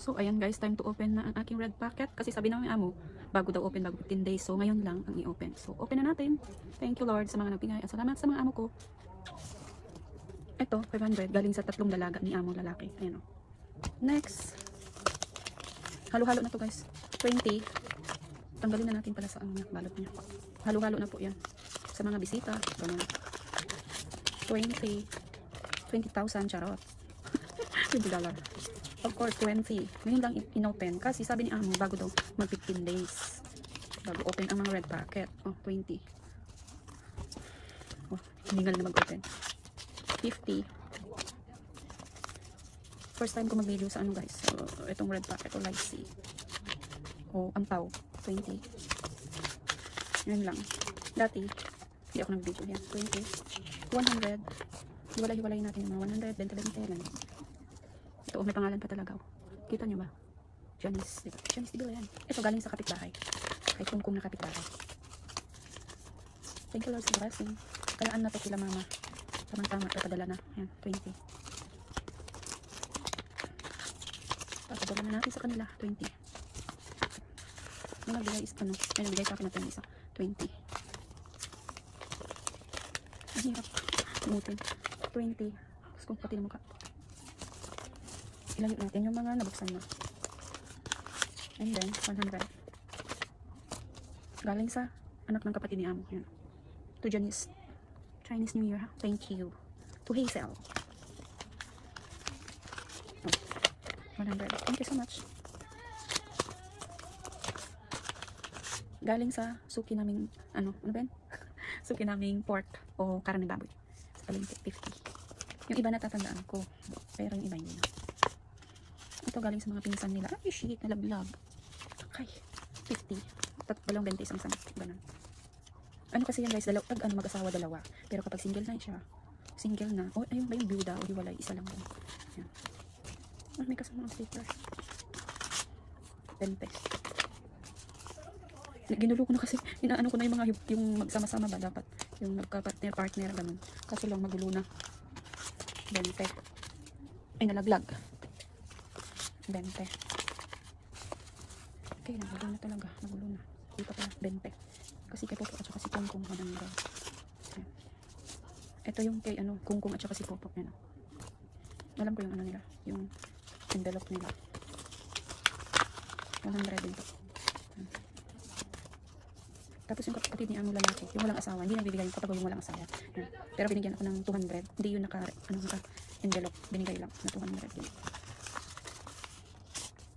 So, ayan guys, time to open na ang aking red packet. Kasi sabi ng amo, bago daw open, bago 15 days. So, ngayon lang ang i-open. So, open na natin. Thank you Lord sa mga nagbigay. At salamat sa mga amo ko. Ito, 500. Galing sa 3 dalaga ni amo lalaki. Ayan o. Next. Halo-halo na to guys. 20. Tanggalin na natin pala sa ano, balot niya. Halo-halo na po yan. Sa mga bisita. Ganun. 20. 20,000 charot. $20. Of course, 20. Ngayon lang in-open. Kasi sabi ni amo, bago daw mag 15 days. Bago open ang mga red packet. Oh, 20. Oh, hiningal na mag-open. 50. First time ko mag-video sa ano guys. So, itong red packet o live C. O ampaw. 20. Ngayon lang. Dati, hindi ako nag-video. Yan, 20. 100. Hiwalay-hiwalay natin yung mga 100, 20, 20, ito, may pangalan pa talaga. Kita nyo ba? Janice, diba? Janice, diba yan? Ito, galing sa kapitbahay. Kay Kungkung na kapitbahay. Thank you Lord sa blessing. Kalaan na to kila mama. Tamang-tama, papadala na. Yan, 20. Papadala na natin sa kanila, 20. May nagbigay is, ano, may nagbigay sa akin na 10 isa. 20. Ang hirap. Tumutin. 20. Tapos kung pati na mukha. Ilayo natin yung mga nabuksan na. And then, 100. Galing sa anak ng kapatid ni amo. Yan. To Janice. Chinese New Year. Thank you. To Hazel. Oh, 100. Thank you so much. Galing sa suki naming, ano ba yan? Suki naming pork o karne baboy. Sa palengke, 50. Yung iba natatandaan ko. Pero yung iba hindi na. Ito galing sa mga pinsan nila. Ay, shit, nalaglag. Okay, 50. Dalawang 20, isang ganun. Ano kasi yan guys, mag-asawa dalawa. Pero kapag single na siya, single na. O, ayun ba yung byuda o hiwalay, isa lang. Yan. Ah, may kasama ang sticker. 20. Ginulo ko na kasi, inaano ko na yung mga, yung magsama-sama ba dapat. Yung magka-partner, ganun. Kasi lang magulo na. 20. Ay, nalaglag. 20. Okay, nagulo na talaga. Nagulo na. Dito pala, 20. Kasi kay Popo at saka si Kungkung. Ito yung kay ano, Kungkung at saka si Popo. Yan. Alam ko yung ano nila. Yung envelope nila. 100 din to. Tapos yung kapatid ni amo lalaki, yung walang asawa, hindi nagbibigay yung kapag yung walang asawa. Yan. Pero binigyan ako ng 200. Hindi yun naka envelope. Binigay lang na 200 yun.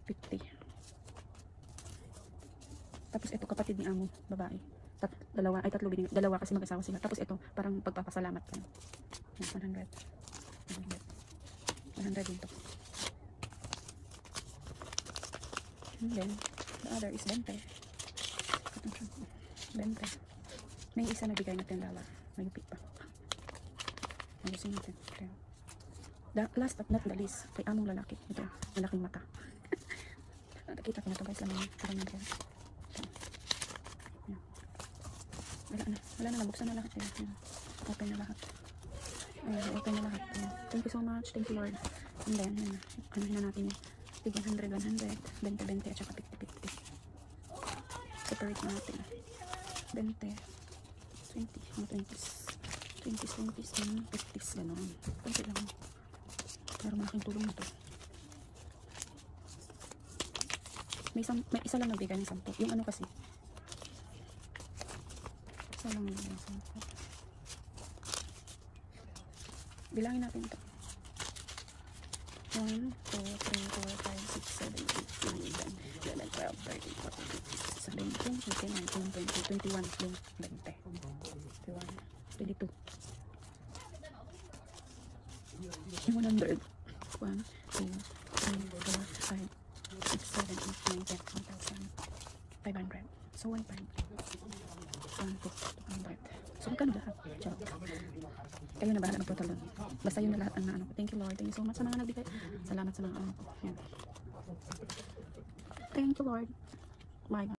50. Tapos ito kapatid ni amo, babae. Tatlo binigay. Dalawa kasi mag-asawa sila. Tapos ito, parang pagpapasalamat ko. 100. 100 din to. And then, the other is 20. 20. May isa nabigay na $10. Mayupit pa. Ayusin natin. Last but not the least, kay among lalaki. Ito, malaking mata. Nakita ko na ito guys. Wala na. Buksan na lahat. Open na lahat. Ayan, open na lahat. Ayan. Thank you so much. Thank you Lord. And then, ano na natin yung 100, 100, 20, 20, at saka 50, 50. Separate natin. 20, 20, mga 20s. 20s, 20s, 50s, gano'n. Kunti lang. Pero malaking tulong na to. May isa lang nagbigay ng 10. Yung ano kasi. Isa lang nagbigay ng 10. Bilangin natin ito. 1, 2, 3, 4, 5, 6, 7, 8, 9, 10, 11, 12, 13, 14, 15, 16, 17, 18, 19, 20, 21, 20, 22. Yung 100. 1, 2, 3, 4, 5, 6, 7, 8, 9, 10, 1,000. 500. So, 1,500. 1, 2, 200. So, magkano lahat? Charot. Kayo na bahala magtotal doon. Basta yun na lahat ang naano ko. Thank you Lord. Thank you so much sa mga nagbigay. Salamat sa mga ano ko. Yan. Thank you Lord. Bye.